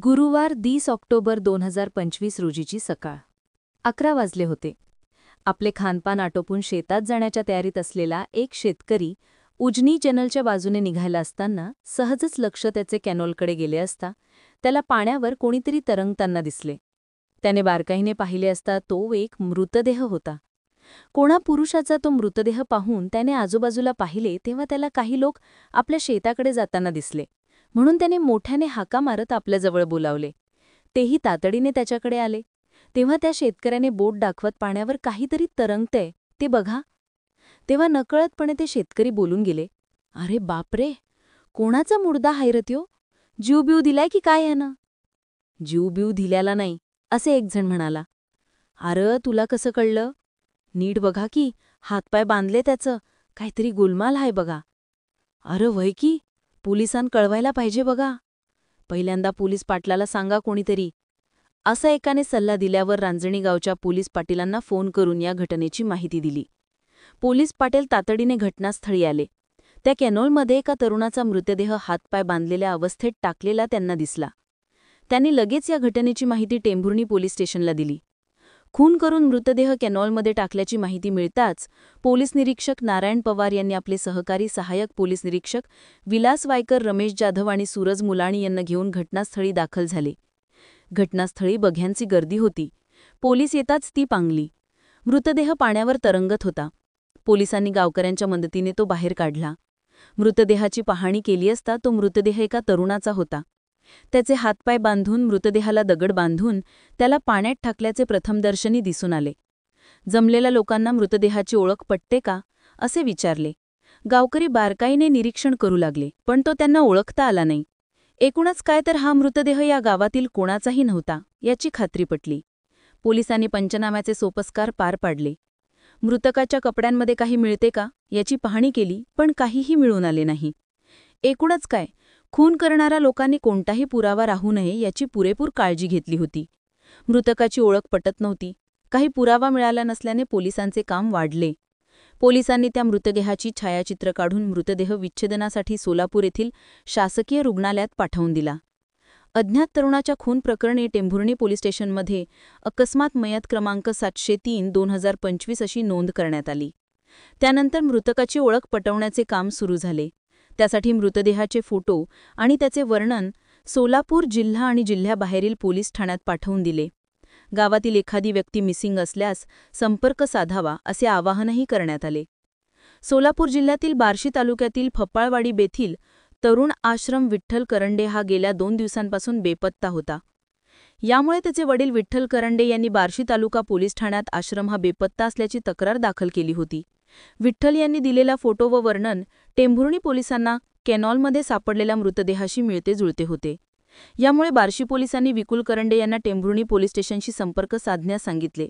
गुरुवार 30 ऑक्टोबर 2025 रोजीची सकाळ 11 वाजले होते. आपले खानपान आटोपून शेतात जाण्याच्या तयारीत असलेला एक शेतकरी उजनी चॅनलच्या बाजूने निघायला असताना सहजच लक्ष त्याचे कॅनॉलकडे गेले असता त्याला पाण्यावर कोणीतरी तरंगताना दिसले. त्याने बारकाईने पाहिले असता तो एक मृतदेह होता. कोणा पुरुषाचा तो मृतदेह पाहून त्याने आजूबाजूला पाहिले तेव्हा त्याला काही लोक आपल्या शेताकडे जाताना दिसले, म्हणून त्याने मोठ्याने हाका मारत आपल्याजवळ बोलावले. तेही तातडीने त्याच्याकडे आले. तेव्हा त्या शेतकऱ्याने बोट दाखवत पाण्यावर काहीतरी तरंगतंय ते बघा. तेव्हा नकळतपणे ते शेतकरी बोलून गेले, "अरे बापरे, कोणाचा मुर्दा हाय रे त्यो? जीव बीव दिलाय की काय ह्यानं?" "जीव बीव दिल्याला नाही," असे एक जण म्हणाला. "अरे तुला कसं कळलं? नीट बघा की, हातपाय बांधले त्याचं, काहीतरी गोलमाल आहे बघा." "अरे वय की, पोलिसांना कळवायला पाहिजे बघा. पहिल्यांदा पोलीस पाटलाला सांगा कोणीतरी." असं एकाने सल्ला दिल्यावर रांजणी गावच्या पोलीस पाटीलांना फोन करून या घटनेची माहिती दिली. पोलीस पाटील तातडीने घटनास्थळी आले. त्या कॅनॉलमध्ये एका तरुणाचा मृतदेह हातपाय बांधलेल्या अवस्थेत टाकलेला त्यांना दिसला. त्यांनी लगेच या घटनेची माहिती टेंभुर्णी पोलीस स्टेशनला दिली. खून करून मृतदेह कॅनॉलमध्ये टाकल्याची माहिती मिळताच पोलीस निरीक्षक नारायण पवार यांनी आपले सहकारी सहाय्यक पोलीस निरीक्षक विलास वायकर, रमेश जाधव आणि सूरज मुलाणी यांना घेऊन घटनास्थळी दाखल झाले. घटनास्थळी बघ्यांची गर्दी होती. पोलीस येताच ती पांगली. मृतदेह पाण्यावर तरंगत होता. पोलिसांनी गावकऱ्यांच्या मदतीने तो बाहेर काढला. मृतदेहाची पाहणी केली असता तो मृतदेह एका तरुणाचा होता. त्याचे हातपाय बांधून मृतदेहाला दगड बांधून त्याला पाण्यात टाकल्याचे प्रथमदर्शनी दिसून आले. जमलेल्या लोकांना मृतदेहाची ओळख पटते का असे विचारले. गावकरी बारकाईने निरीक्षण करू लागले, पण तो त्यांना ओळखता आला नाही. एकूणच काय तर हा मृतदेह या गावातील कोणाचाही नव्हता याची खात्री पटली. पोलिसांनी पंचनाम्याचे सोपस्कार पार पाडले. मृतकाच्या कपड्यांमध्ये काही मिळते का याची पाहणी केली, पण काहीही मिळून आले नाही. एकूणच काय, खून करणाऱ्या लोकांनी कोणताही पुरावा राहू नये याची पुरेपूर काळजी घेतली होती. मृतकाची ओळख पटत नव्हती. काही पुरावा मिळाला नसल्याने पोलिसांचे काम वाढले. पोलिसांनी त्या मृतदेहाची छायाचित्र काढून मृतदेह विच्छेदनासाठी सोलापूर येथील शासकीय रुग्णालयात पाठवून दिला. अज्ञात तरुणाच्या खून प्रकरणी टेंभुर्णी पोलीस स्टेशनमध्ये अकस्मात मयत क्रमांक 703/2025 अशी नोंद करण्यात आली. त्यानंतर मृतकाची ओळख पटवण्याचे काम सुरू झाले. त्यासाठी मृतदेहाचे फोटो आणि त्याचे वर्णन सोलापूर जिल्हा आणि जिल्ह्याबाहेरील पोलीस ठाण्यात पाठवून दिले. गावातील एखादी व्यक्ती मिसिंग असल्यास संपर्क साधावा असे आवाहनही करण्यात आले. सोलापूर जिल्ह्यातील बार्शी तालुक्यातील फपाळवाडी बेथील तरुण आश्रम विठ्ठल करंडे हा गेल्या 2 दिवसांपासून बेपत्ता होता. यामुळे त्याचे वडील विठ्ठल करंडे यांनी बार्शी तालुका पोलीस ठाण्यात आश्रम हा बेपत्ता असल्याची तक्रार दाखल केली होती. विठ्ठल यांनी दिलेला फोटो व वर्णन टेंभुर्णी पोलिसांना कॅनॉलमध्ये सापडलेल्या मृतदेहाशी मिळते जुळते होते. यामुळे बार्शी पोलिसांनी विकुल करंडे यांना टेंभुर्णी पोलीस स्टेशनशी संपर्क साधण्यास सांगितले.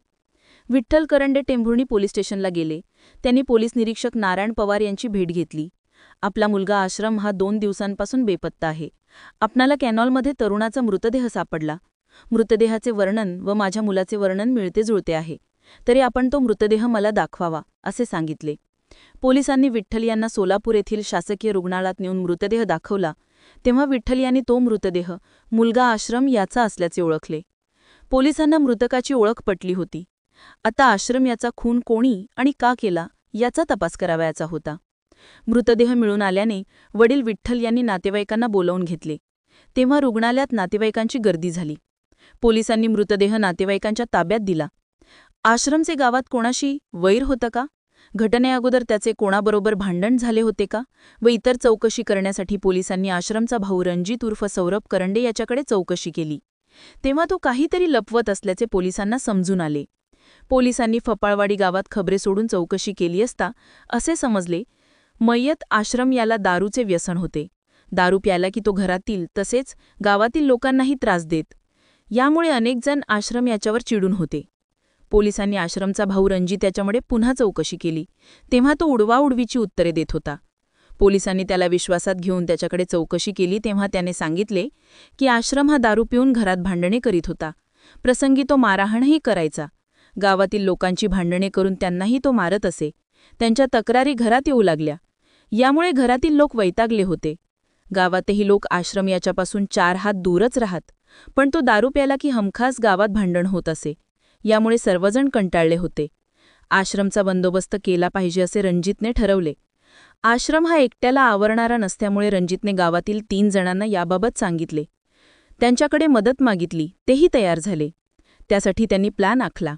विठ्ठल करंडे टेंभुर्णी पोलीस स्टेशनला गेले. त्यांनी पोलीस निरीक्षक नारायण पवार यांची भेट घेतली. आपला मुलगा आश्रम हा 2 दिवसांपासून बेपत्ता आहे. आपणाला कॅनॉलमध्ये तरुणाचा मृतदेह सापडला. मृतदेहाचे वर्णन व माझ्या मुलाचे वर्णन मिळते जुळते आहे, तरी आपण तो मृतदेह मला दाखवावा असे सांगितले. पोलिसांनी विठ्ठल यांना सोलापूर येथील शासकीय रुग्णालयात नेऊन मृतदेह दाखवला. तेव्हा विठ्ठल यांनी तो मृतदेह मुलगा आश्रम याचा असल्याचे ओळखले. पोलिसांना मृतकाची ओळख पटली होती. आता आश्रम याचा खून कोणी आणि का केला याचा तपास करावयाचा होता. मृतदेह मिळून आल्याने वडील विठ्ठल यांनी नातेवाईकांना बोलावून घेतले. तेव्हा रुग्णालयात नातेवाईकांची गर्दी झाली. पोलिसांनी मृतदेह नातेवाईकांच्या ताब्यात दिला. आश्रमचे गावात कोणाशी वैर होतं का? घटनेअगोदर त्याचे कोणाबरोबर भांडण झाले होते का? व इतर चौकशी करण्यासाठी पोलिसांनी आश्रमचा भाऊ रणजित उर्फ सौरभ करंडे याच्याकडे चौकशी केली. तेव्हा तो काहीतरी लपवत असल्याचे पोलिसांना समजून आले. पोलिसांनी फपाळवाडी गावात खबरे सोडून चौकशी केली असता असे समजले, मय्यत आश्रम याला दारूचे व्यसन होते. दारू प्यायला की तो घरातील तसेच गावातील लोकांनाही त्रास देत. यामुळे अनेक जण आश्रम याच्यावर चिडून होते. पोलिसांनी आश्रमचा भाऊ रणजित याच्यामुळे पुन्हा चौकशी केली. तेव्हा तो उडवाउडवीची उत्तरे देत होता. पोलिसांनी त्याला विश्वासात घेऊन त्याच्याकडे चौकशी केली. तेव्हा त्याने सांगितले की आश्रम हा दारू पिऊन घरात भांडणे करीत होता. प्रसंगी तो मारहाणही करायचा. गावातील लोकांची भांडणे करून त्यांनाही तो मारत असे. त्यांच्या तक्रारी घरात येऊ लागल्या. यामुळे घरातील लोक वैतागले होते. गावातही लोक आश्रम याच्यापासून 4 हात दूरच राहत, पण तो दारू प्याला की हमखास गावात भांडण होत असे. यामुळे सर्वजण कंटाळले होते. आश्रमचा बंदोबस्त केला पाहिजे असे रणजितने ठरवले. आश्रम हा एकट्याला आवरणारा नसल्यामुळे रणजितने गावातील 3 जणांना याबाबत सांगितले. त्यांच्याकडे मदत मागितली, तेही तयार झाले. त्यासाठी त्यांनी प्लॅन आखला.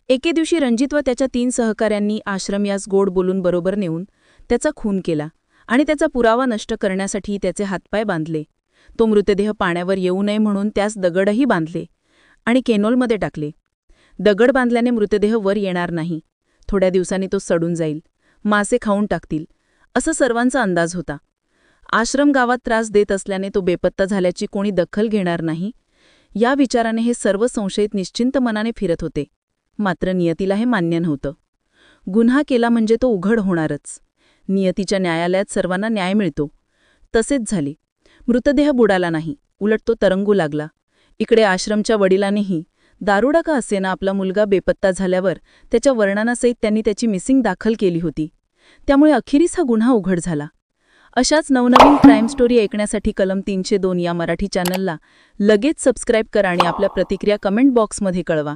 एके दिवशी रणजित व त्याच्या 3 सहकाऱ्यांनी आश्रम यास गोड बोलून बरोबर नेऊन त्याचा खून केला आणि त्याचा पुरावा नष्ट करण्यासाठी त्याचे हातपाय बांधले. तो मृतदेह पाण्यावर येऊ नये म्हणून त्यास दगडही बांधले आणि केनोलमध्ये टाकले. दगड बांधल्याने मृतदेह वर येणार नाही. थोड्या दिवसांनी तो सडून जाईल, मासे खाऊन टाकतील, असा सर्वांचा अंदाज होता. आश्रम गावात त्रास देत असल्याने तो बेपत्ता झाल्याची कोणी दखल घेणार नाही, या विचाराने हे सर्व संशयित निश्चिंत मनाने फिरत होते. मात्र नियतीला हे मान्य नव्हतं. गुन्हा केला म्हणजे तो उघड होणारच. नियतीच्या न्यायालयात सर्वांना न्याय मिळतो. तसेच झाले. मृतदेह बुडाला नाही, उलट तो तरंगू लागला. इकडे आश्रमच्या वडिलांनीही दारुडा का असेना आपला मुलगा बेपत्ता झाल्यावर त्याच्या वर्णनासहित त्यांनी त्याची मिसिंग दाखल केली होती. त्यामुळे अखेरीस हा गुन्हा उघड झाला. अशाच नवनवीन क्राईम स्टोरी ऐकण्यासाठी कलम 302 या मराठी चॅनलला लगेच सबस्क्राईब करा आणि आपल्या प्रतिक्रिया कमेंट बॉक्समध्ये कळवा.